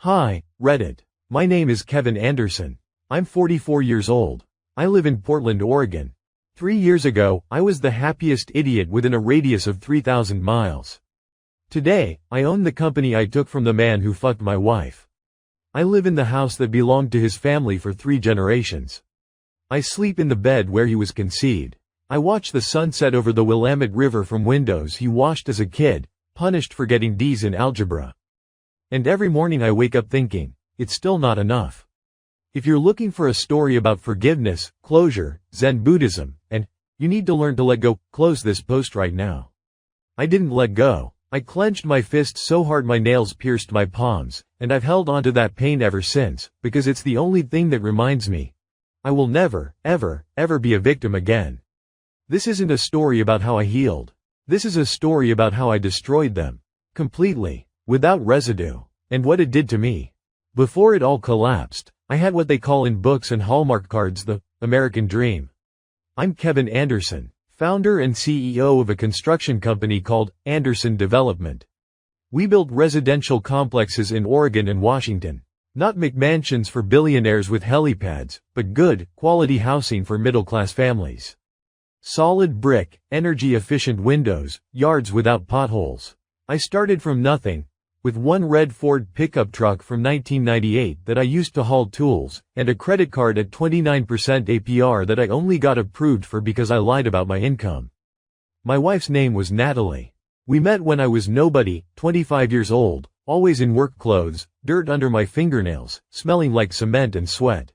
Hi, Reddit. My name is Kevin Anderson. I'm 44 years old. I live in Portland, Oregon. 3 years ago, I was the happiest idiot within a radius of 3,000 miles. Today, I own the company I took from the man who fucked my wife. I live in the house that belonged to his family for 3 generations. I sleep in the bed where he was conceived. I watch the sunset over the Willamette River from windows he washed as a kid, punished for getting D's in algebra. And every morning I wake up thinking, it's still not enough. If you're looking for a story about forgiveness, closure, Zen Buddhism, and you need to learn to let go, close this post right now. I didn't let go. I clenched my fist so hard my nails pierced my palms, and I've held on to that pain ever since, because it's the only thing that reminds me I will never, ever, ever be a victim again. This isn't a story about how I healed. This is a story about how I destroyed them. Completely. Without residue. And what it did to me. Before it all collapsed, I had what they call in books and Hallmark cards the American dream. I'm Kevin Anderson, founder and CEO of a construction company called Anderson Development. We built residential complexes in Oregon and Washington. Not McMansions for billionaires with helipads, but good, quality housing for middle-class families. Solid brick, energy-efficient windows, yards without potholes. I started from nothing, with one red Ford pickup truck from 1998 that I used to haul tools, and a credit card at 29% APR that I only got approved for because I lied about my income. My wife's name was Natalie. We met when I was nobody, 25 years old, always in work clothes, dirt under my fingernails, smelling like cement and sweat.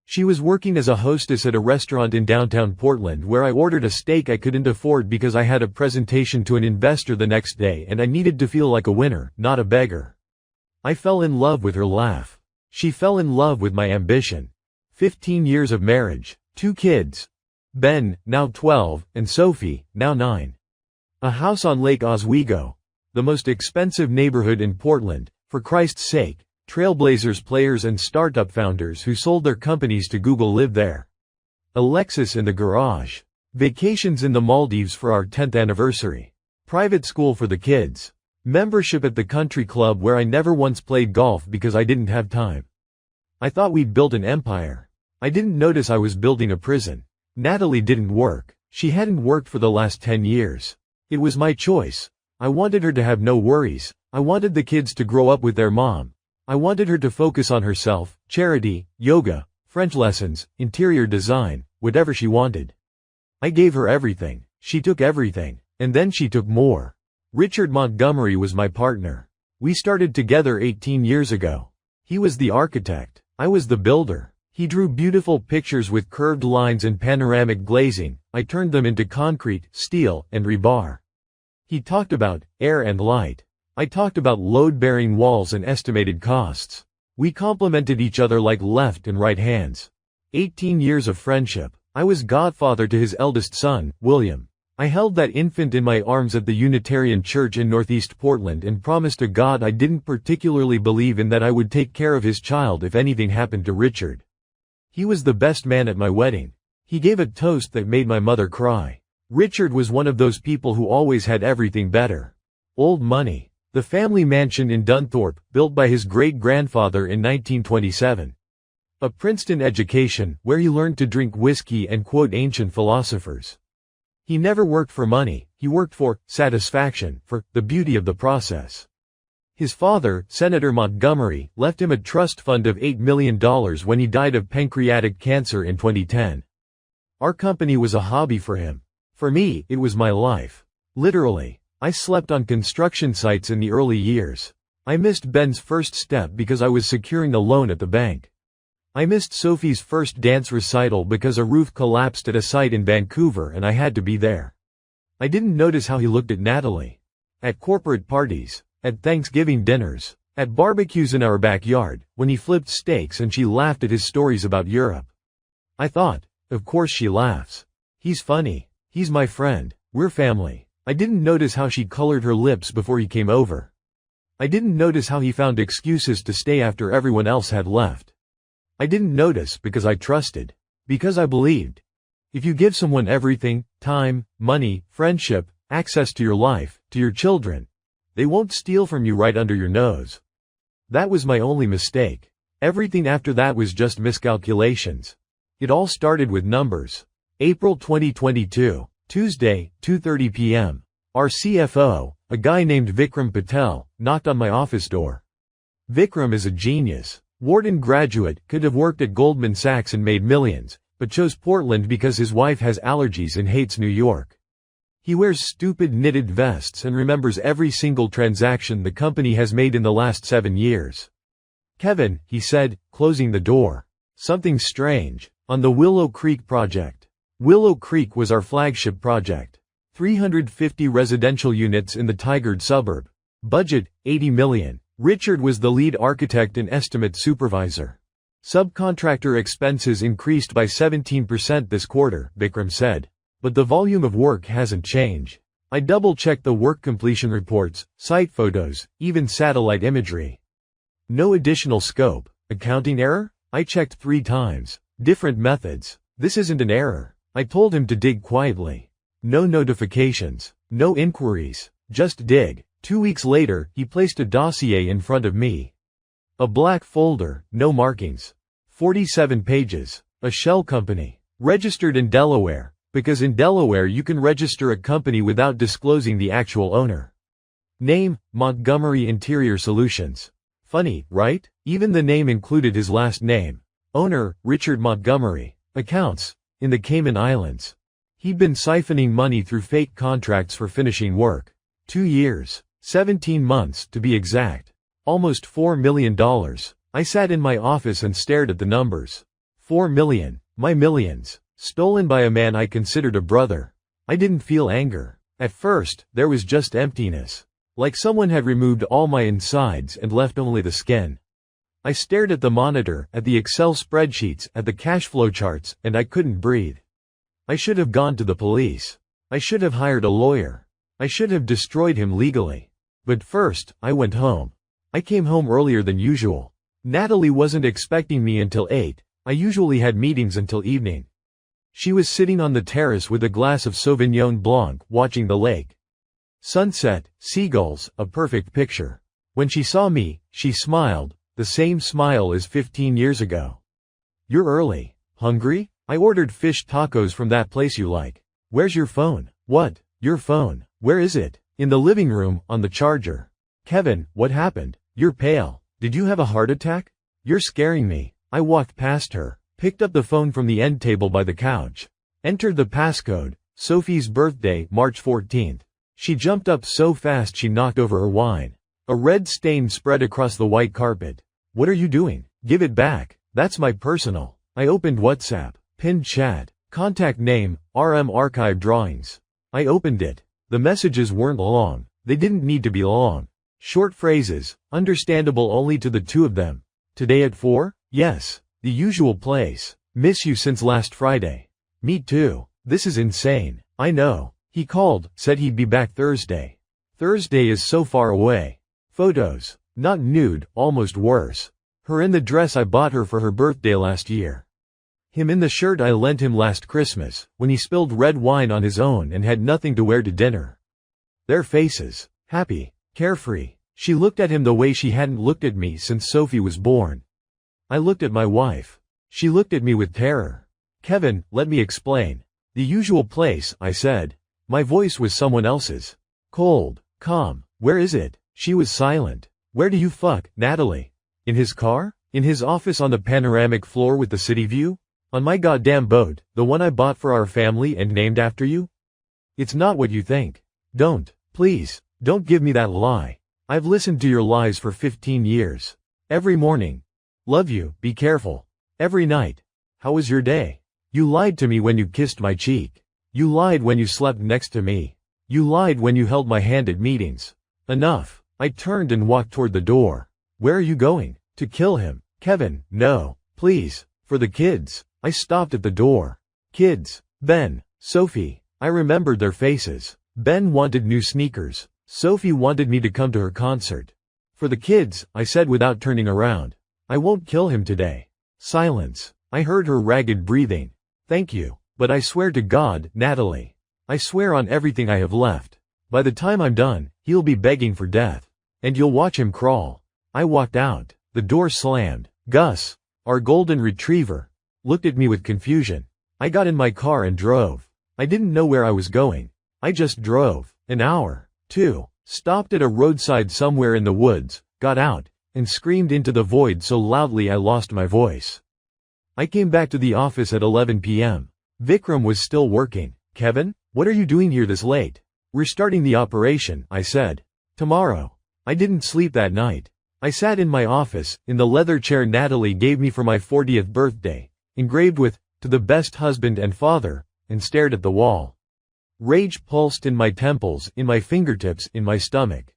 She was working as a hostess at a restaurant in downtown Portland where I ordered a steak I couldn't afford because I had a presentation to an investor the next day and I needed to feel like a winner, not a beggar. I fell in love with her laugh. She fell in love with my ambition. 15 years of marriage, 2 kids. Ben, now 12, and Sophie, now 9. A house on Lake Oswego. The most expensive neighborhood in Portland, for Christ's sake. Trailblazers players and startup founders who sold their companies to Google live there. A Lexus in the garage. Vacations in the Maldives for our 10th anniversary. Private school for the kids. Membership at the country club where I never once played golf because I didn't have time. I thought we'd built an empire. I didn't notice I was building a prison. Natalie didn't work. She hadn't worked for the last 10 years. It was my choice. I wanted her to have no worries. I wanted the kids to grow up with their mom. I wanted her to focus on herself, charity, yoga, French lessons, interior design, whatever she wanted. I gave her everything. She took everything. And then she took more. Richard Montgomery was my partner. We started together 18 years ago. He was the architect. I was the builder. He drew beautiful pictures with curved lines and panoramic glazing. I turned them into concrete, steel, and rebar. He talked about air and light. I talked about load-bearing walls and estimated costs. We complemented each other like left and right hands. 18 years of friendship. I was godfather to his eldest son, William. I held that infant in my arms at the Unitarian Church in Northeast Portland and promised to God I didn't particularly believe in that I would take care of his child if anything happened to Richard. He was the best man at my wedding. He gave a toast that made my mother cry. Richard was one of those people who always had everything better. Old money. The family mansion in Dunthorpe, built by his great-grandfather in 1927. A Princeton education, where he learned to drink whiskey and quote ancient philosophers. He never worked for money, he worked for satisfaction, for the beauty of the process. His father, Senator Montgomery, left him a trust fund of $8 million when he died of pancreatic cancer in 2010. Our company was a hobby for him. For me, it was my life. Literally. I slept on construction sites in the early years. I missed Ben's first step because I was securing a loan at the bank. I missed Sophie's first dance recital because a roof collapsed at a site in Vancouver and I had to be there. I didn't notice how he looked at Natalie. At corporate parties, at Thanksgiving dinners, at barbecues in our backyard, when he flipped steaks and she laughed at his stories about Europe. I thought, of course she laughs. He's funny. He's my friend. We're family. I didn't notice how she colored her lips before he came over. I didn't notice how he found excuses to stay after everyone else had left. I didn't notice because I trusted. Because I believed. If you give someone everything, time, money, friendship, access to your life, to your children, they won't steal from you right under your nose. That was my only mistake. Everything after that was just miscalculations. It all started with numbers. April 2022, Tuesday, 2:30 p.m. Our CFO, a guy named Vikram Patel, knocked on my office door. Vikram is a genius. Wharton graduate, could have worked at Goldman Sachs and made millions, but chose Portland because his wife has allergies and hates New York. He wears stupid knitted vests and remembers every single transaction the company has made in the last 7 years. Kevin, he said, closing the door. Something strange. On the Willow Creek project. Willow Creek was our flagship project. 350 residential units in the Tigard suburb. Budget, $80 million. Richard was the lead architect and estimate supervisor. Subcontractor expenses increased by 17% this quarter, Vikram said. But the volume of work hasn't changed. I double-checked the work completion reports, site photos, even satellite imagery. No additional scope. Accounting error? I checked 3 times. Different methods. This isn't an error. I told him to dig quietly. No notifications. No inquiries. Just dig. 2 weeks later, he placed a dossier in front of me. A black folder, no markings. 47 pages. A shell company. Registered in Delaware. Because in Delaware you can register a company without disclosing the actual owner. Name, Montgomery Interior Solutions. Funny, right? Even the name included his last name. Owner, Richard Montgomery. Accounts, in the Cayman Islands. He'd been siphoning money through fake contracts for finishing work. 2 years. 17 months, to be exact. Almost $4 million. I sat in my office and stared at the numbers. 4 million. My millions. Stolen by a man I considered a brother. I didn't feel anger. At first, there was just emptiness. Like someone had removed all my insides and left only the skin. I stared at the monitor, at the Excel spreadsheets, at the cash flow charts, and I couldn't breathe. I should have gone to the police. I should have hired a lawyer. I should have destroyed him legally. But first, I went home. I came home earlier than usual. Natalie wasn't expecting me until 8. I usually had meetings until evening. She was sitting on the terrace with a glass of Sauvignon Blanc, watching the lake. Sunset, seagulls, a perfect picture. When she saw me, she smiled, the same smile as 15 years ago. You're early. Hungry? I ordered fish tacos from that place you like. Where's your phone? What? Your phone? Where is it? In the living room, on the charger. Kevin, what happened? You're pale. Did you have a heart attack? You're scaring me. I walked past her, picked up the phone from the end table by the couch. Entered the passcode, Sophie's birthday, March 14th. She jumped up so fast she knocked over her wine. A red stain spread across the white carpet. What are you doing? Give it back. That's my personal. I opened WhatsApp. Pinned chat. Contact name, RM Archive Drawings. I opened it. The messages weren't long. They didn't need to be long. Short phrases, understandable only to the two of them. Today at 4? Yes. The usual place. Miss you since last Friday. Me too. This is insane. I know. He called, said he'd be back Thursday. Thursday is so far away. Photos. Not nude, almost worse. Her in the dress I bought her for her birthday last year. Him in the shirt I lent him last Christmas, when he spilled red wine on his own and had nothing to wear to dinner. Their faces. Happy. Carefree. She looked at him the way she hadn't looked at me since Sophie was born. I looked at my wife. She looked at me with terror. Kevin, let me explain. The usual place, I said. My voice was someone else's. Cold. Calm. Where is it? She was silent. Where do you fuck, Natalie? In his car? In his office on the panoramic floor with the city view? On my goddamn boat, the one I bought for our family and named after you? It's not what you think. Don't, please, don't give me that lie. I've listened to your lies for 15 years. Every morning. Love you, be careful. Every night. How was your day? You lied to me when you kissed my cheek. You lied when you slept next to me. You lied when you held my hand at meetings. Enough. I turned and walked toward the door. Where are you going? To kill him. Kevin, no, please, for the kids. I stopped at the door. Kids. Ben. Sophie. I remembered their faces. Ben wanted new sneakers. Sophie wanted me to come to her concert. For the kids, I said without turning around. I won't kill him today. Silence. I heard her ragged breathing. Thank you. But I swear to God, Natalie. I swear on everything I have left. By the time I'm done, he'll be begging for death. And you'll watch him crawl. I walked out. The door slammed. Gus, our golden retriever, looked at me with confusion. I got in my car and drove. I didn't know where I was going. I just drove. An hour. 2. Stopped at a roadside somewhere in the woods, got out, and screamed into the void so loudly I lost my voice. I came back to the office at 11 p.m. Vikram was still working. Kevin, what are you doing here this late? We're starting the operation, I said. Tomorrow. I didn't sleep that night. I sat in my office, in the leather chair Natalie gave me for my 40th birthday, engraved with, "To the best husband and father," and stared at the wall. Rage pulsed in my temples, in my fingertips, in my stomach.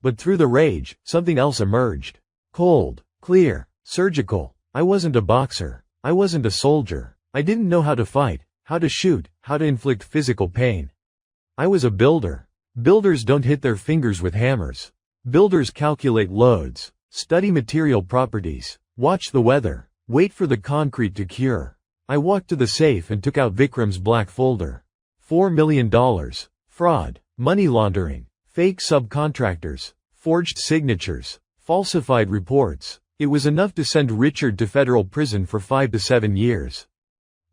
But through the rage, something else emerged. Cold, clear, surgical. I wasn't a boxer. I wasn't a soldier. I didn't know how to fight, how to shoot, how to inflict physical pain. I was a builder. Builders don't hit their fingers with hammers. Builders calculate loads, study material properties, watch the weather, wait for the concrete to cure. I walked to the safe and took out Vikram's black folder. $4 million. Fraud, money laundering, fake subcontractors, forged signatures, falsified reports. It was enough to send Richard to federal prison for 5 to 7 years.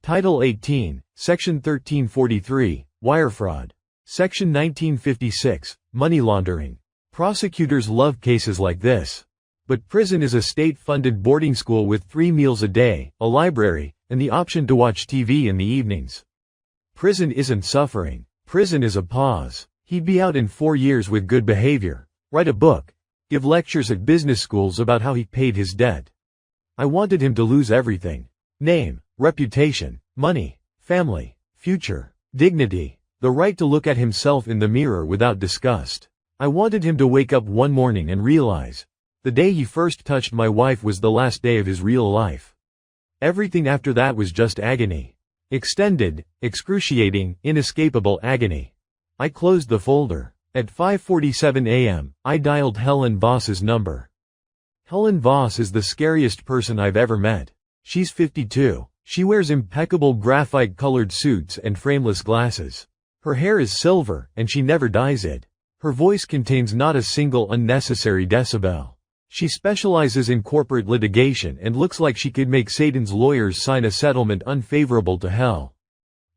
Title 18, Section 1343, Wire Fraud. Section 1956, Money Laundering. Prosecutors love cases like this. But prison is a state-funded boarding school with 3 meals a day, a library, and the option to watch TV in the evenings. Prison isn't suffering. Prison is a pause. He'd be out in 4 years with good behavior, write a book, give lectures at business schools about how he paid his debt. I wanted him to lose everything. Name, reputation, money, family, future, dignity, the right to look at himself in the mirror without disgust. I wanted him to wake up one morning and realize, the day he first touched my wife was the last day of his real life. Everything after that was just agony. Extended, excruciating, inescapable agony. I closed the folder. At 5:47 a.m., I dialed Helen Voss's number. Helen Voss is the scariest person I've ever met. She's 52. She wears impeccable graphite-colored suits and frameless glasses. Her hair is silver, and she never dyes it. Her voice contains not a single unnecessary decibel. She specializes in corporate litigation and looks like she could make Satan's lawyers sign a settlement unfavorable to hell.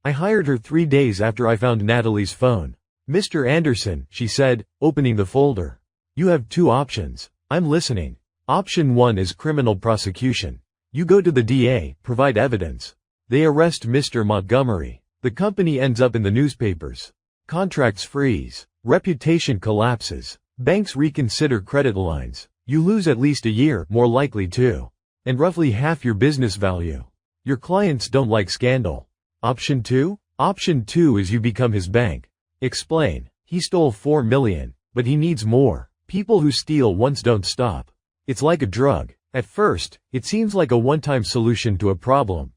I hired her 3 days after I found Natalie's phone. "Mr. Anderson," she said, opening the folder. "You have 2 options. I'm listening. Option 1 is criminal prosecution. You go to the DA, provide evidence. They arrest Mr. Montgomery. The company ends up in the newspapers. Contracts freeze. Reputation collapses. Banks reconsider credit lines. You lose at least a year, more likely 2. And roughly half your business value. Your clients don't like scandal. Option 2? Option 2 is you become his bank. Explain. He stole $4 million, but he needs more. People who steal once don't stop. It's like a drug. At first, it seems like a one-time solution to a problem.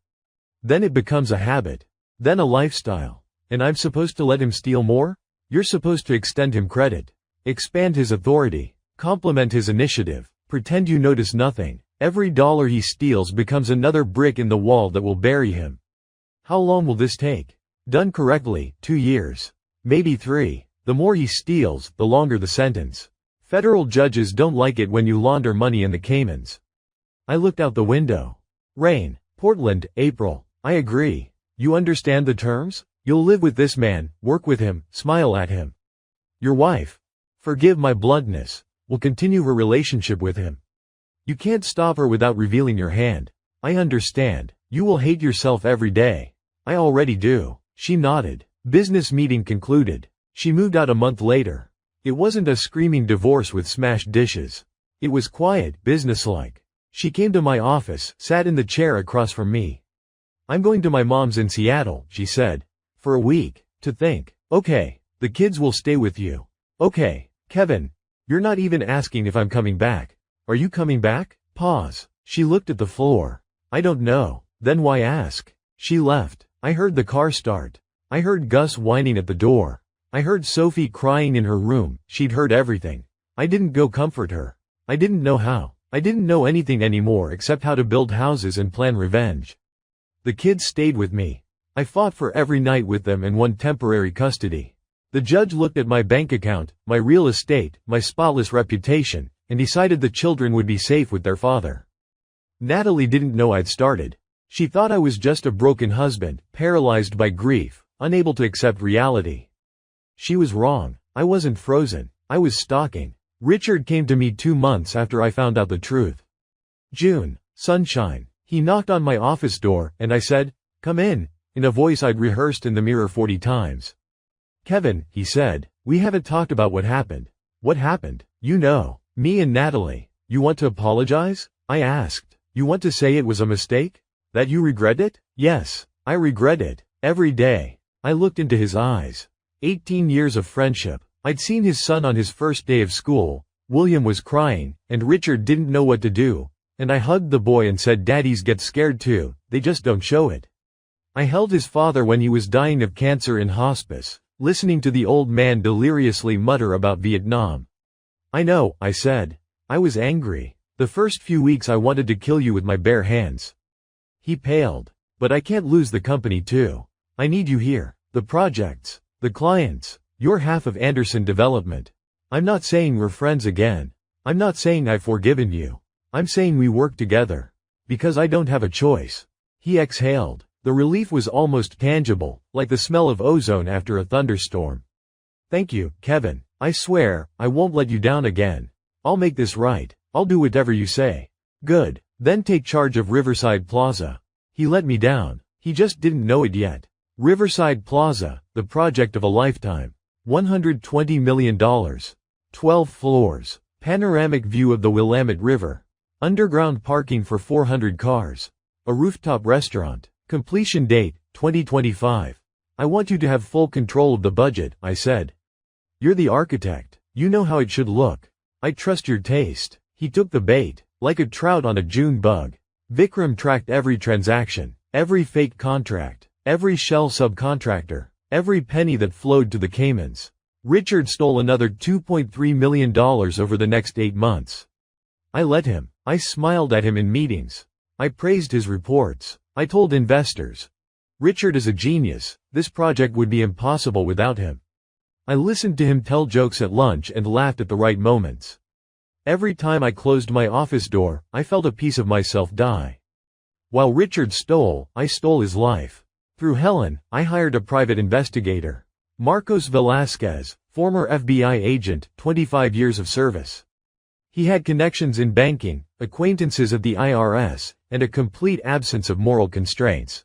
Then it becomes a habit. Then a lifestyle. And I'm supposed to let him steal more? You're supposed to extend him credit. Expand his authority. Compliment his initiative. Pretend you notice nothing. Every dollar he steals becomes another brick in the wall that will bury him. How long will this take? Done correctly, 2 years. Maybe 3. The more he steals, the longer the sentence. Federal judges don't like it when you launder money in the Caymans. I looked out the window. Rain. Portland, April. I agree. You understand the terms? You'll live with this man, work with him, smile at him. Your wife, forgive my bluntness, will continue her relationship with him. You can't stop her without revealing your hand. I understand. You will hate yourself every day. I already do. She nodded. Business meeting concluded. She moved out a month later. It wasn't a screaming divorce with smashed dishes. It was quiet, businesslike. She came to my office, sat in the chair across from me. "I'm going to my mom's in Seattle," she said. "For a week. To think. Okay. The kids will stay with you. Okay. Kevin, you're not even asking if I'm coming back. Are you coming back?" Pause. She looked at the floor. "I don't know." "Then why ask?" She left. I heard the car start. I heard Gus whining at the door. I heard Sophie crying in her room. She'd heard everything. I didn't go comfort her. I didn't know how. I didn't know anything anymore except how to build houses and plan revenge. The kids stayed with me. I fought for every night with them and won temporary custody. The judge looked at my bank account, my real estate, my spotless reputation, and decided the children would be safe with their father. Natalie didn't know I'd started. She thought I was just a broken husband, paralyzed by grief, unable to accept reality. She was wrong. I wasn't frozen. I was stalking. Richard came to me 2 months after I found out the truth. June, sunshine. He knocked on my office door, and I said, "Come in," in a voice I'd rehearsed in the mirror 40 times. "Kevin," he said, "we haven't talked about what happened." "What happened?" "You know. Me and Natalie." "You want to apologize?" I asked. "You want to say it was a mistake? That you regret it?" "Yes, I regret it. Every day." I looked into his eyes. 18 years of friendship. I'd seen his son on his first day of school. William was crying, and Richard didn't know what to do. And I hugged the boy and said, "Daddies get scared too, they just don't show it." I held his father when he was dying of cancer in hospice, listening to the old man deliriously mutter about Vietnam. "I know," I said. "I was angry. The first few weeks I wanted to kill you with my bare hands." He paled. "But I can't lose the company too. I need you here. The projects, the clients, you're half of Anderson Development. I'm not saying we're friends again. I'm not saying I've forgiven you. I'm saying we work together. Because I don't have a choice." He exhaled. The relief was almost tangible, like the smell of ozone after a thunderstorm. "Thank you, Kevin. I swear, I won't let you down again. I'll make this right. I'll do whatever you say." "Good. Then take charge of Riverside Plaza." He let me down. He just didn't know it yet. Riverside Plaza, the project of a lifetime. $120 million. 12 floors. Panoramic view of the Willamette River. Underground parking for 400 cars. A rooftop restaurant. Completion date, 2025. "I want you to have full control of the budget," I said. "You're the architect. You know how it should look. I trust your taste." He took the bait, like a trout on a June bug. Vikram tracked every transaction, every fake contract, every shell subcontractor, every penny that flowed to the Caymans. Richard stole another $2.3 million over the next 8 months. I let him. I smiled at him in meetings. I praised his reports. I told investors, "Richard is a genius. This project would be impossible without him." I listened to him tell jokes at lunch and laughed at the right moments. Every time I closed my office door, I felt a piece of myself die. While Richard stole, I stole his life. Through Helen, I hired a private investigator. Marcos Velasquez, former FBI agent, 25 years of service. He had connections in banking, acquaintances at the IRS, and a complete absence of moral constraints.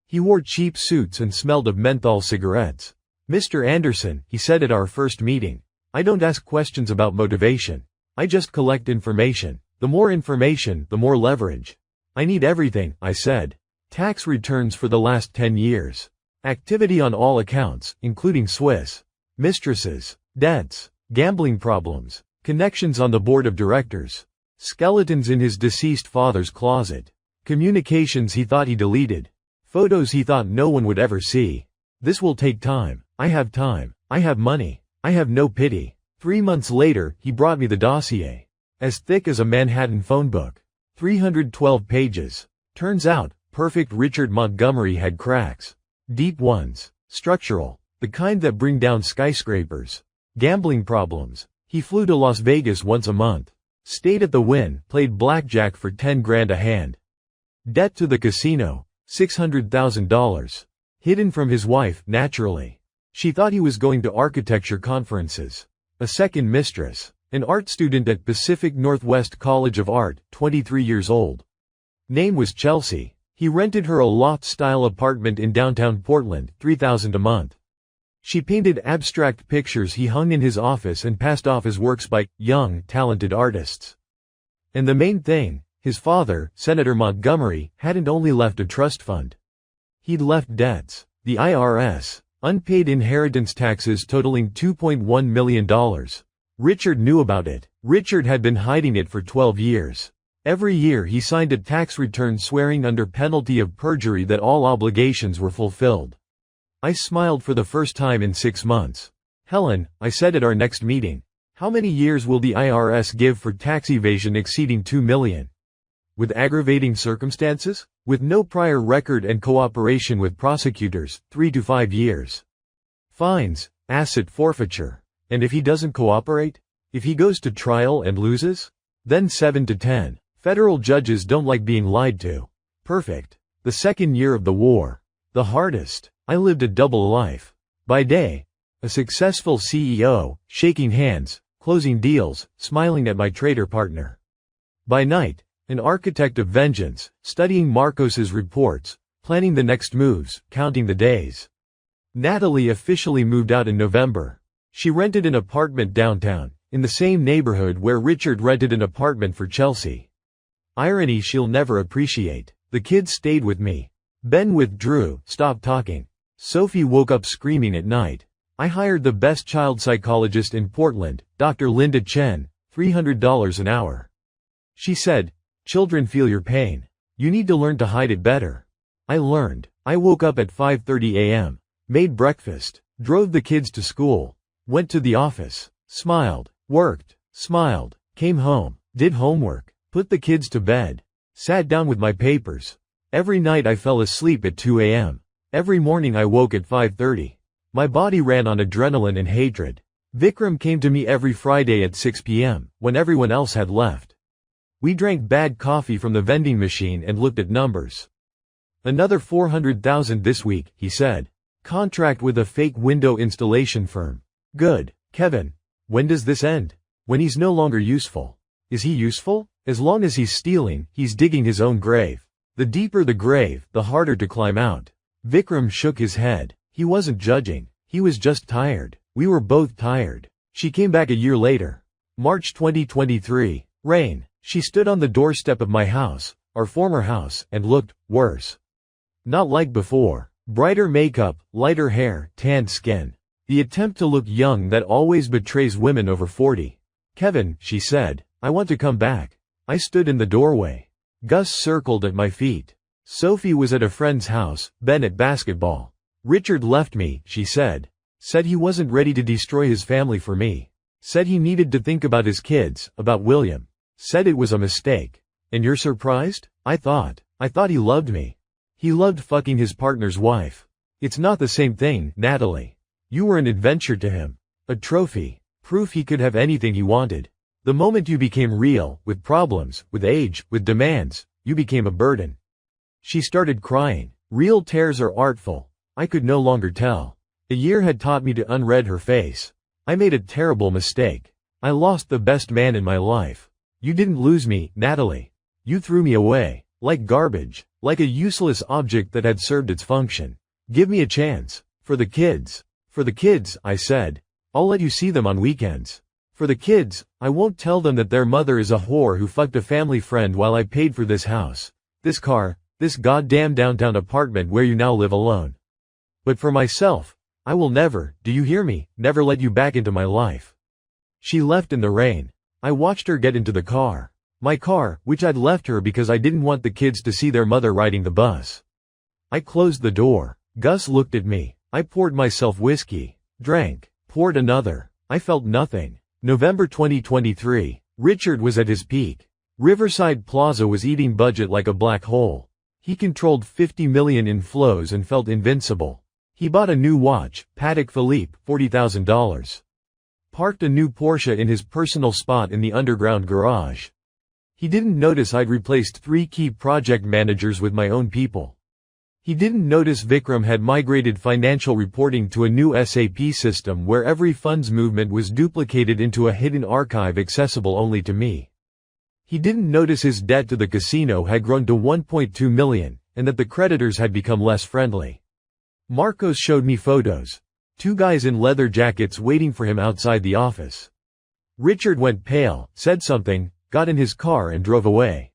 He wore cheap suits and smelled of menthol cigarettes. "Mr. Anderson," he said at our first meeting, "I don't ask questions about motivation. I just collect information. The more information, the more leverage." "I need everything," I said. "Tax returns for the last 10 years. Activity on all accounts, including Swiss. Mistresses. Debts. Gambling problems. Connections on the board of directors. Skeletons in his deceased father's closet. Communications he thought he deleted. Photos he thought no one would ever see. This will take time. I have time. I have money. I have no pity." 3 months later, he brought me the dossier. As thick as a Manhattan phone book. 312 pages. Turns out, perfect Richard Montgomery had cracks. Deep ones. Structural. The kind that bring down skyscrapers. Gambling problems. He flew to Las Vegas once a month. Stayed at the Wynn, played blackjack for 10 grand a hand. Debt to the casino, $600,000. Hidden from his wife, naturally. She thought he was going to architecture conferences. A second mistress. An art student at Pacific Northwest College of Art, 23 years old. Name was Chelsea. He rented her a loft-style apartment in downtown Portland, $3,000 a month. She painted abstract pictures he hung in his office and passed off as works by young, talented artists. And the main thing, his father, Senator Montgomery, hadn't only left a trust fund. He'd left debts. The IRS, unpaid inheritance taxes totaling $2.1 million. Richard knew about it. Richard had been hiding it for 12 years. Every year he signed a tax return swearing under penalty of perjury that all obligations were fulfilled. I smiled for the first time in 6 months. "Helen," I said at our next meeting, "how many years will the IRS give for tax evasion exceeding $2 million? With aggravating circumstances? With no prior record and cooperation with prosecutors, 3 to 5 years. Fines, asset forfeiture. And if he doesn't cooperate? If he goes to trial and loses? Then 7 to 10. Federal judges don't like being lied to. Perfect. The second year of the war. The hardest. I lived a double life. By day, a successful CEO, shaking hands, closing deals, smiling at my trader partner. By night, an architect of vengeance, studying Marcos's reports, planning the next moves, counting the days. Natalie officially moved out in November. She rented an apartment downtown, in the same neighborhood where Richard rented an apartment for Chelsea. Irony she'll never appreciate. The kids stayed with me. Ben withdrew, stopped talking. Sophie woke up screaming at night. I hired the best child psychologist in Portland, Dr. Linda Chen, $300 an hour. She said, "Children feel your pain. You need to learn to hide it better." I learned. I woke up at 5:30 a.m., made breakfast, drove the kids to school, went to the office, smiled, worked, smiled, came home, did homework, put the kids to bed, sat down with my papers. Every night I fell asleep at 2 a.m. Every morning I woke at 5:30. My body ran on adrenaline and hatred. Vikram came to me every Friday at 6 p.m., when everyone else had left. We drank bad coffee from the vending machine and looked at numbers. "Another 400,000 this week," he said. "Contract with a fake window installation firm." "Good. Kevin, when does this end?" "When he's no longer useful." "Is he useful?" "As long as he's stealing, he's digging his own grave. The deeper the grave, the harder to climb out." Vikram shook his head. He wasn't judging. He was just tired. We were both tired. She came back a year later. March 2023. Rain. She stood on the doorstep of my house, our former house, and looked worse. Not like before. Brighter makeup, lighter hair, tanned skin. The attempt to look young that always betrays women over 40. "Kevin," she said, "I want to come back." I stood in the doorway. Gus circled at my feet. Sophie was at a friend's house, Ben at basketball. "Richard left me," she said. Said he wasn't ready to destroy his family for me. Said he needed to think about his kids, about William. Said it was a mistake. "And you're surprised?" I thought he loved me. He loved fucking his partner's wife. It's not the same thing, Natalie. You were an adventure to him. A trophy. Proof he could have anything he wanted. The moment you became real, with problems, with age, with demands, you became a burden. She started crying. Real tears are artful. I could no longer tell. A year had taught me to unread her face. I made a terrible mistake. I lost the best man in my life. You didn't lose me, Natalie. You threw me away. Like garbage. Like a useless object that had served its function. Give me a chance. For the kids. For the kids, I said. I'll let you see them on weekends. For the kids, I won't tell them that their mother is a whore who fucked a family friend while I paid for this house, this car, this goddamn downtown apartment where you now live alone. But for myself, I will never, do you hear me, never let you back into my life. She left in the rain. I watched her get into the car. My car, which I'd left her because I didn't want the kids to see their mother riding the bus. I closed the door. Gus looked at me. I poured myself whiskey. Drank. Poured another. I felt nothing. November 2023. Richard was at his peak. Riverside Plaza was eating budget like a black hole. He controlled 50 million in flows and felt invincible. He bought a new watch, Patek Philippe, $40,000. Parked a new Porsche in his personal spot in the underground garage. He didn't notice I'd replaced 3 key project managers with my own people. He didn't notice Vikram had migrated financial reporting to a new SAP system where every funds movement was duplicated into a hidden archive accessible only to me. He didn't notice his debt to the casino had grown to 1.2 million, and that the creditors had become less friendly. Marcos showed me photos. 2 guys in leather jackets waiting for him outside the office. Richard went pale, said something, got in his car and drove away.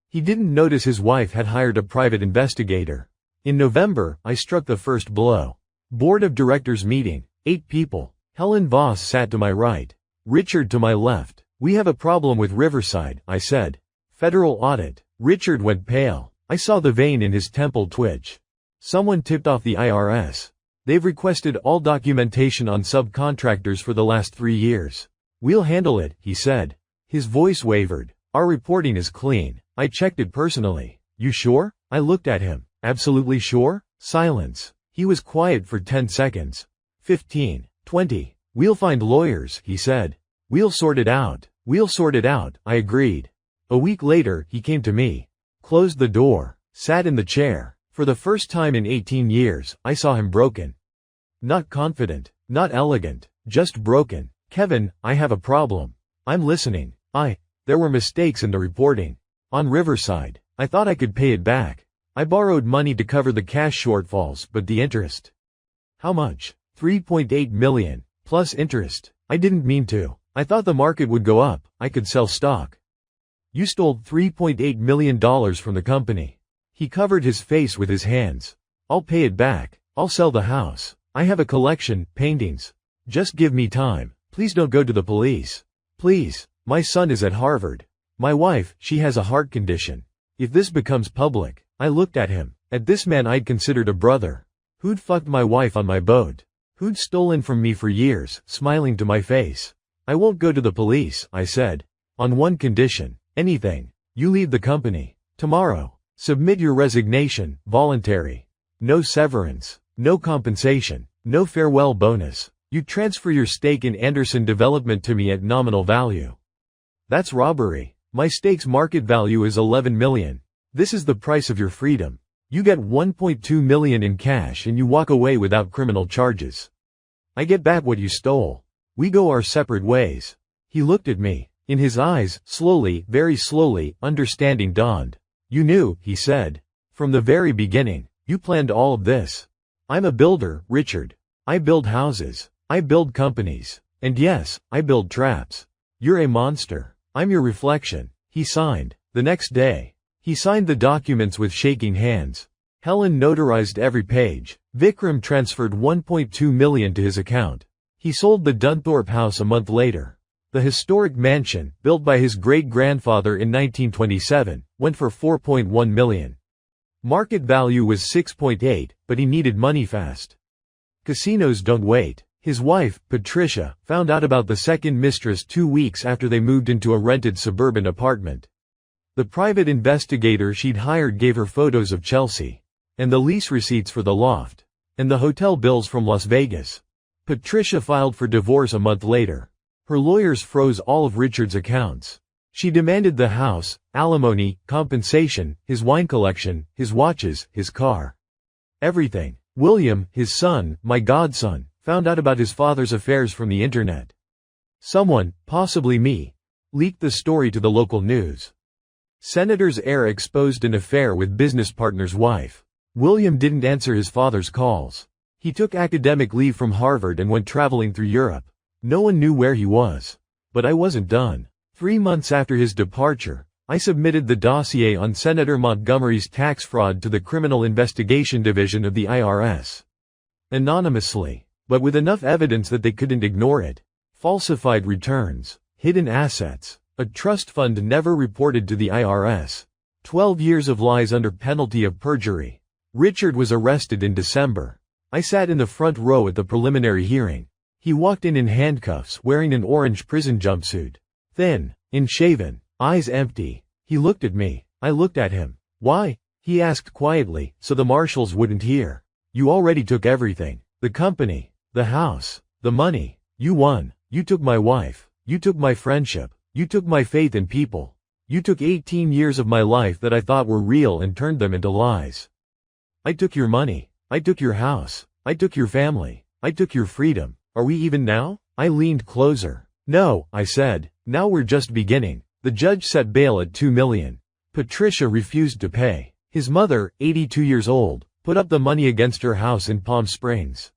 He didn't notice his wife had hired a private investigator. In November, I struck the first blow. Board of Directors meeting, 8 people. Helen Voss sat to my right. Richard to my left. We have a problem with Riverside, I said. Federal audit. Richard went pale. I saw the vein in his temple twitch. Someone tipped off the IRS. They've requested all documentation on subcontractors for the last 3 years. We'll handle it, he said. His voice wavered. Our reporting is clean. I checked it personally. You sure? I looked at him. Absolutely sure? Silence. He was quiet for 10 seconds. 15. 20. We'll find lawyers, he said. We'll sort it out. We'll sort it out, I agreed. A week later, he came to me, closed the door, sat in the chair. For the first time in 18 years, I saw him broken. Not confident, not elegant, just broken. Kevin, I have a problem. I'm listening. There were mistakes in the reporting. On Riverside, I thought I could pay it back. I borrowed money to cover the cash shortfalls, but the interest. How much? 3.8 million, plus interest. I didn't mean to. I thought the market would go up, I could sell stock. You stole $3.8 million from the company. He covered his face with his hands. I'll pay it back. I'll sell the house. I have a collection, paintings. Just give me time. Please don't go to the police. Please. My son is at Harvard. My wife, she has a heart condition. If this becomes public. I looked at him. At this man I'd considered a brother. Who'd fucked my wife on my boat? Who'd stolen from me for years, smiling to my face. I won't go to the police, I said. On one condition. Anything. You leave the company. Tomorrow. Submit your resignation, voluntary. No severance. No compensation. No farewell bonus. You transfer your stake in Anderson Development to me at nominal value. That's robbery. My stake's market value is 11 million. This is the price of your freedom. You get 1.2 million in cash and you walk away without criminal charges. I get back what you stole. We go our separate ways. He looked at me. In his eyes, slowly, very slowly, understanding dawned. You knew, he said. From the very beginning. You planned all of this. I'm a builder, Richard. I build houses. I build companies. And yes, I build traps. You're a monster. I'm your reflection. He signed. The next day. He signed the documents with shaking hands. Helen notarized every page. Vikram transferred 1.2 million to his account. He sold the Dunthorpe house a month later. The historic mansion, built by his great-grandfather in 1927, went for 4.1 million. Market value was 6.8, but he needed money fast. Casinos don't wait. His wife, Patricia, found out about the second mistress 2 weeks after they moved into a rented suburban apartment. The private investigator she'd hired gave her photos of Chelsea, and the lease receipts for the loft, and the hotel bills from Las Vegas. Patricia filed for divorce a month later. Her lawyers froze all of Richard's accounts. She demanded the house, alimony, compensation, his wine collection, his watches, his car. Everything. William, his son, my godson, found out about his father's affairs from the internet. Someone, possibly me, leaked the story to the local news. Senator's heir exposed an affair with business partner's wife. William didn't answer his father's calls. He took academic leave from Harvard and went traveling through Europe. No one knew where he was. But I wasn't done. 3 months after his departure, I submitted the dossier on Senator Montgomery's tax fraud to the Criminal Investigation Division of the IRS. Anonymously, but with enough evidence that they couldn't ignore it. Falsified returns, hidden assets, a trust fund never reported to the IRS. 12 years of lies under penalty of perjury. Richard was arrested in December. I sat in the front row at the preliminary hearing. He walked in handcuffs wearing an orange prison jumpsuit. Thin, unshaven, eyes empty. He looked at me. I looked at him. Why? He asked quietly, so the marshals wouldn't hear. You already took everything. The company, the house, the money. You won. You took my wife. You took my friendship. You took my faith in people. You took 18 years of my life that I thought were real and turned them into lies. I took your money. I took your house. I took your family. I took your freedom. Are we even now? I leaned closer. No, I said. Now we're just beginning. The judge set bail at 2 million. Patricia refused to pay. His mother, 82 years old, put up the money against her house in Palm Springs.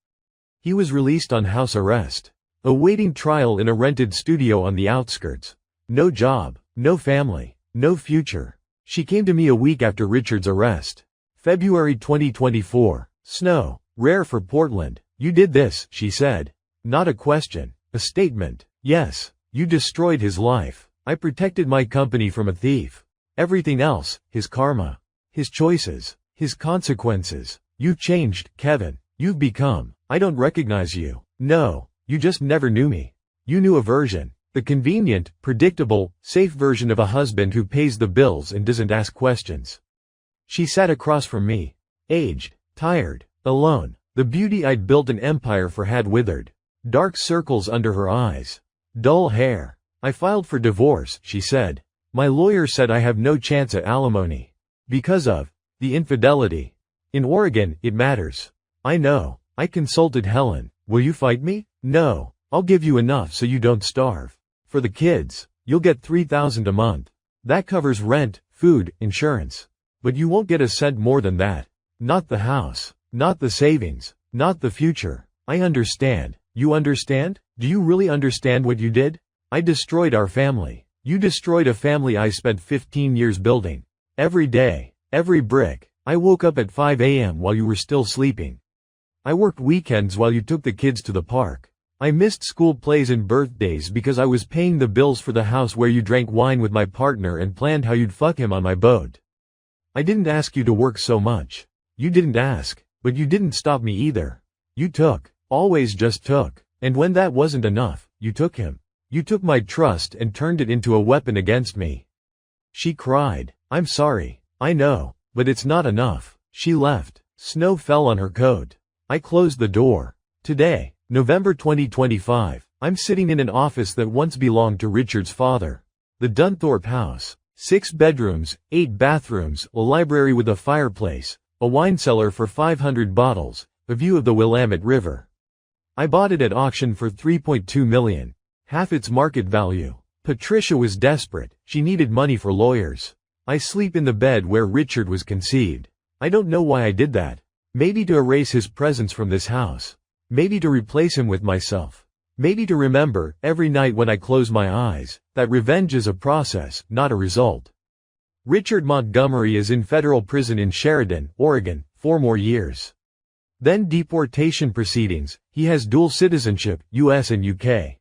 He was released on house arrest, awaiting trial in a rented studio on the outskirts. No job, no family, no future. She came to me a week after Richard's arrest. February 2024. Snow. Rare for Portland. You did this, she said. Not a question. A statement. Yes. You destroyed his life. I protected my company from a thief. Everything else, his karma. His choices. His consequences. You've changed, Kevin. You've become. I don't recognize you. No. You just never knew me. You knew a version. The convenient, predictable, safe version of a husband who pays the bills and doesn't ask questions. She sat across from me. Aged. Tired. Alone. The beauty I'd built an empire for had withered. Dark circles under her eyes. Dull hair. I filed for divorce, she said. My lawyer said I have no chance at alimony. Because of the infidelity. In Oregon, it matters. I know. I consulted Helen. Will you fight me? No. I'll give you enough so you don't starve. For the kids, you'll get $3,000 a month. That covers rent, food, insurance. But you won't get a cent more than that. Not the house. Not the savings. Not the future. I understand. You understand? Do you really understand what you did? I destroyed our family. You destroyed a family I spent 15 years building. Every day. Every brick. I woke up at 5 a.m. while you were still sleeping. I worked weekends while you took the kids to the park. I missed school plays and birthdays because I was paying the bills for the house where you drank wine with my partner and planned how you'd fuck him on my boat. I didn't ask you to work so much. You didn't ask, but you didn't stop me either. You took, always just took, and when that wasn't enough, you took him. You took my trust and turned it into a weapon against me. She cried. I'm sorry. I know, but it's not enough. She left. Snow fell on her coat. I closed the door. Today, November 2025, I'm sitting in an office that once belonged to Richard's father. The Dunthorpe house. 6 bedrooms, 8 bathrooms, a library with a fireplace, a wine cellar for 500 bottles, a view of the Willamette River. I bought it at auction for $3.2 million, half its market value. Patricia was desperate. She needed money for lawyers. I sleep in the bed where Richard was conceived. I don't know why I did that. Maybe to erase his presence from this house. Maybe to replace him with myself. Maybe to remember, every night when I close my eyes, that revenge is a process, not a result. Richard Montgomery is in federal prison in Sheridan, Oregon, 4 more years. Then deportation proceedings. He has dual citizenship, US and UK.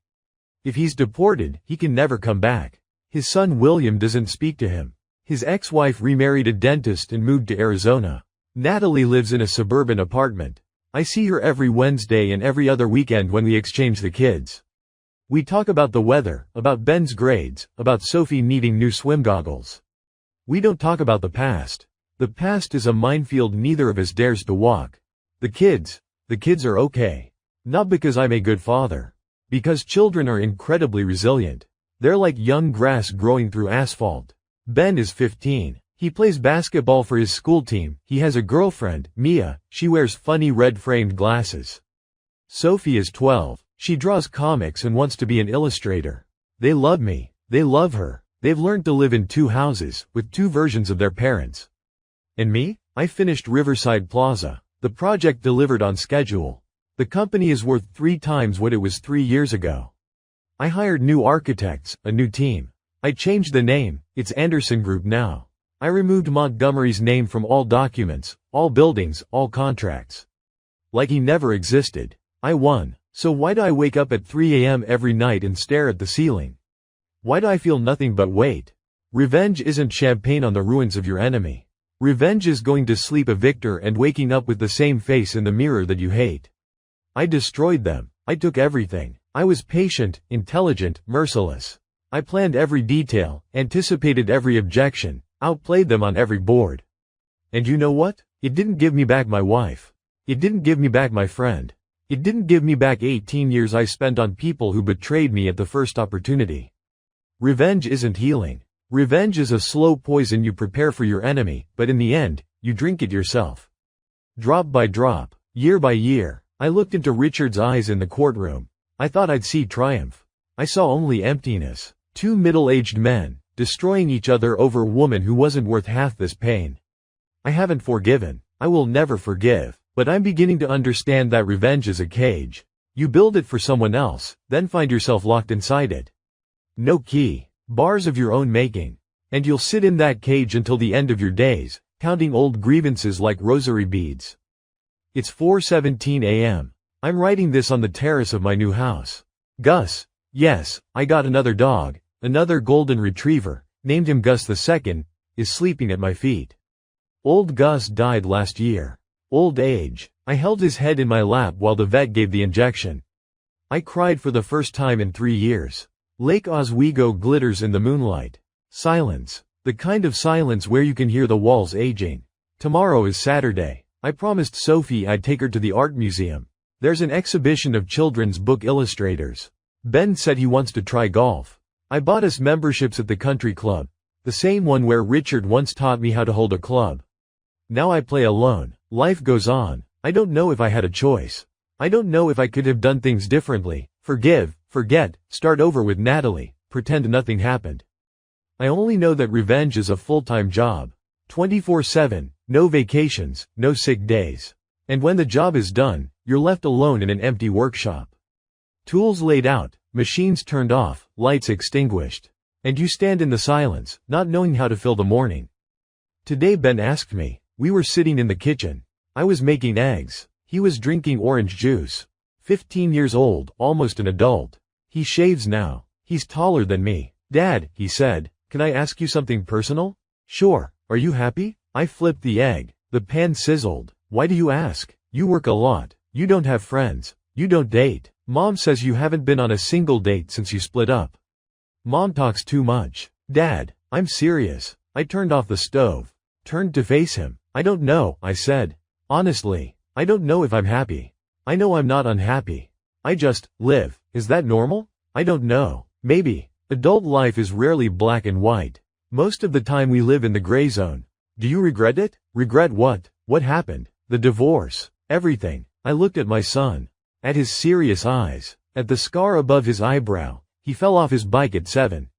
If he's deported, he can never come back. His son William doesn't speak to him. His ex-wife remarried a dentist and moved to Arizona. Natalie lives in a suburban apartment. I see her every Wednesday and every other weekend when we exchange the kids. We talk about the weather, about Ben's grades, about Sophie needing new swim goggles. We don't talk about the past. The past is a minefield neither of us dares to walk. The kids are okay. Not because I'm a good father. Because children are incredibly resilient. They're like young grass growing through asphalt. Ben is 15. He plays basketball for his school team. He has a girlfriend, Mia. She wears funny red-framed glasses. Sophie is 12. She draws comics and wants to be an illustrator. They love me. They love her. They've learned to live in 2 houses, with 2 versions of their parents. And me? I finished Riverside Plaza. The project delivered on schedule. The company is worth 3 times what it was 3 years ago. I hired new architects, a new team. I changed the name. It's Anderson Group now. I removed Montgomery's name from all documents, all buildings, all contracts. Like he never existed. I won. So why do I wake up at 3 a.m. every night and stare at the ceiling? Why do I feel nothing but weight? Revenge isn't champagne on the ruins of your enemy. Revenge is going to sleep a victor and waking up with the same face in the mirror that you hate. I destroyed them. I took everything. I was patient, intelligent, merciless. I planned every detail, anticipated every objection, outplayed them on every board. And you know what? It didn't give me back my wife. It didn't give me back my friend. It didn't give me back 18 years I spent on people who betrayed me at the first opportunity. Revenge isn't healing. Revenge is a slow poison you prepare for your enemy, but in the end, you drink it yourself. Drop by drop, year by year, I looked into Richard's eyes in the courtroom. I thought I'd see triumph. I saw only emptiness. 2 middle-aged men, destroying each other over a woman who wasn't worth half this pain. I haven't forgiven. I will never forgive. But I'm beginning to understand that revenge is a cage. You build it for someone else, then find yourself locked inside it. No key. Bars of your own making. And you'll sit in that cage until the end of your days, counting old grievances like rosary beads. It's 4:17 a.m. I'm writing this on the terrace of my new house. Gus. Yes, I got another dog, another golden retriever, named him Gus II, is sleeping at my feet. Old Gus died last year. Old age. I held his head in my lap while the vet gave the injection. I cried for the first time in 3 years. Lake Oswego glitters in the moonlight. Silence. The kind of silence where you can hear the walls aging. Tomorrow is Saturday. I promised Sophie I'd take her to the art museum. There's an exhibition of children's book illustrators. Ben said he wants to try golf. I bought us memberships at the country club, the same one where Richard once taught me how to hold a club. Now I play alone. Life goes on. I don't know if I had a choice. I don't know if I could have done things differently. Forgive, forget, start over with Natalie, pretend nothing happened. I only know that revenge is a full-time job. 24/7, no vacations, no sick days. And when the job is done, you're left alone in an empty workshop. Tools laid out, machines turned off, lights extinguished. And you stand in the silence, not knowing how to fill the morning. Today Ben asked me. We were sitting in the kitchen. I was making eggs. He was drinking orange juice. 15 years old, almost an adult. He shaves now. He's taller than me. Dad, he said, can I ask you something personal? Sure. Are you happy? I flipped the egg. The pan sizzled. Why do you ask? You work a lot. You don't have friends. You don't date. Mom says you haven't been on a single date since you split up. Mom talks too much. Dad, I'm serious. I turned off the stove. Turned to face him. I don't know, I said. Honestly, I don't know if I'm happy. I know I'm not unhappy. I just live. Is that normal? I don't know. Maybe. Adult life is rarely black and white. Most of the time we live in the gray zone. Do you regret it? Regret what? What happened? The divorce. Everything. I looked at my son. At his serious eyes. At the scar above his eyebrow. He fell off his bike at 7.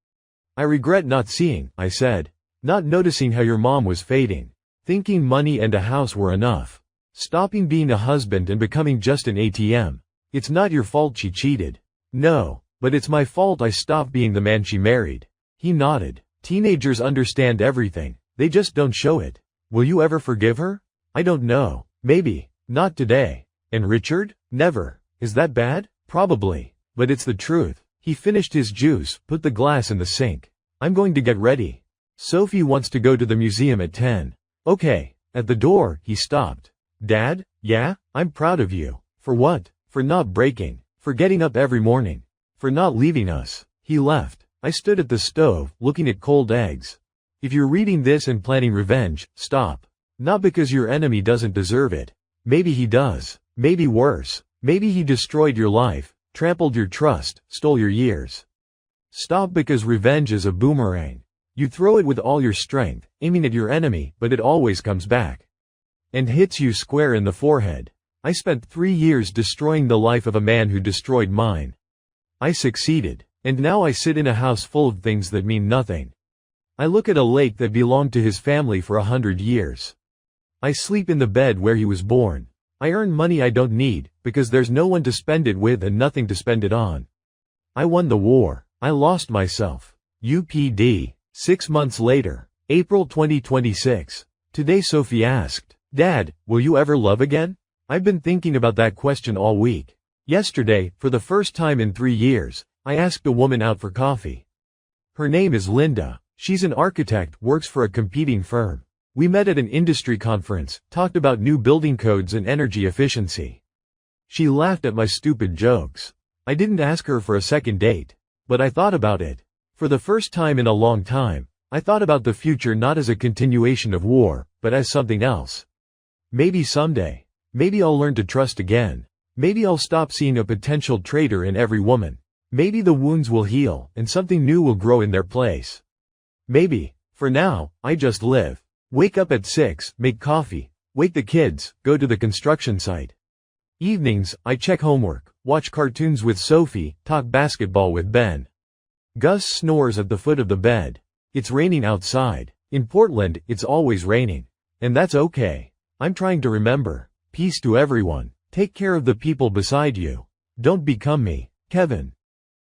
I regret not seeing, I said. Not noticing how your mom was fading. Thinking money and a house were enough. Stopping being a husband and becoming just an ATM. It's not your fault she cheated. No, but it's my fault I stopped being the man she married. He nodded. Teenagers understand everything. They just don't show it. Will you ever forgive her? I don't know. Maybe. Not today. And Richard? Never. Is that bad? Probably. But it's the truth. He finished his juice, put the glass in the sink. I'm going to get ready. Sophie wants to go to the museum at 10. Okay. At the door, he stopped. Dad? Yeah? I'm proud of you. For what? For not breaking. For getting up every morning. For not leaving us. He left. I stood at the stove, looking at cold eggs. If you're reading this and planning revenge, stop. Not because your enemy doesn't deserve it. Maybe he does. Maybe worse. Maybe he destroyed your life, trampled your trust, stole your years. Stop because revenge is a boomerang. You throw it with all your strength, aiming at your enemy, but it always comes back. And hits you square in the forehead. I spent 3 years destroying the life of a man who destroyed mine. I succeeded, and now I sit in a house full of things that mean nothing. I look at a lake that belonged to his family for 100 years. I sleep in the bed where he was born. I earn money I don't need, because there's no one to spend it with and nothing to spend it on. I won the war. I lost myself. UPD. 6 months later. April 2026. Today Sophie asked, Dad, will you ever love again? I've been thinking about that question all week. Yesterday, for the first time in 3 years, I asked a woman out for coffee. Her name is Linda. She's an architect, works for a competing firm. We met at an industry conference, talked about new building codes and energy efficiency. She laughed at my stupid jokes. I didn't ask her for a second date. But I thought about it. For the first time in a long time, I thought about the future not as a continuation of war, but as something else. Maybe someday. Maybe I'll learn to trust again. Maybe I'll stop seeing a potential traitor in every woman. Maybe the wounds will heal, and something new will grow in their place. Maybe. For now, I just live. Wake up at 6, make coffee, wake the kids, go to the construction site. Evenings, I check homework, watch cartoons with Sophie, talk basketball with Ben. Gus snores at the foot of the bed. It's raining outside. In Portland, it's always raining. And that's okay. I'm trying to remember. Peace to everyone. Take care of the people beside you. Don't become me. Kevin.